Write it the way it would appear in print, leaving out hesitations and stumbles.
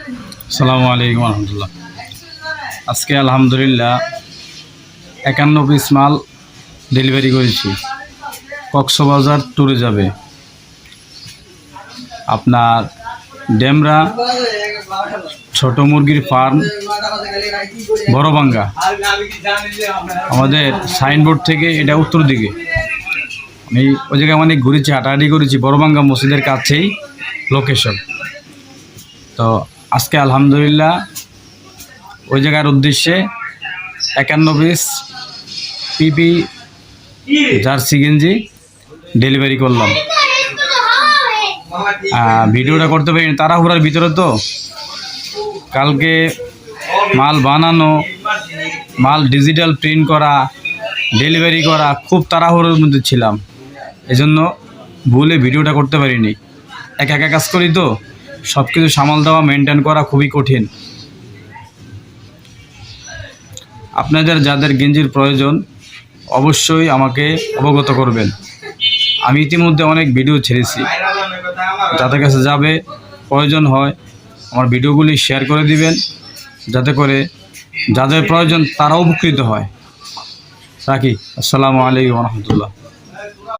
আসসালামু আলাইকুম রহমতুল্লাহ। আজকে আলহামদুলিল্লাহ 51 পিস মাল ডেলিভারি করেছি। কক্সবাজার ট্যুরে যাবে। আপনার ডেমরা ছোট মুরগির ফার্ম বড়বাঙ্গা, আমাদের সাইনবোর্ড থেকে এটা উত্তর দিকে। আমি ওই জায়গায় অনেক ঘুরেছি, হাঁটাহাঁটি করেছি। বড়বাঙ্গা মসজিদের কাছেই লোকেশন। তো আজকে আলহামদুলিল্লাহ ওই জায়গার উদ্দেশ্যে 51 পিস পিপি জার্সি গেঞ্জি ডেলিভারি করলাম। ভিডিওটা করতে পারিনি, তাড়াহুড়ার ভিতরে। তো কালকে মাল বানানো, মাল ডিজিটাল প্রিন্ট করা, ডেলিভারি করা, খুব তাড়াহুড়োর মধ্যে ছিলাম। এজন্য ভুলে ভিডিওটা করতে পারিনি। একা একা কাজ করি, তো সব কিছু সামাল দেওয়া, মেনটেন করা খুবই কঠিন। আপনাদের যাদের গেঞ্জির প্রয়োজন অবশ্যই আমাকে অবগত করবেন। আমি ইতিমধ্যে অনেক ভিডিও ছেড়েছি, যাদের কাছে যাবে প্রয়োজন হয় আমার ভিডিওগুলি শেয়ার করে দিবেন, যাতে করে যাদের প্রয়োজন তারাও উপকৃত হয়। রাখি। আসসালামু আলাইকুম রহমতুল্লাহ।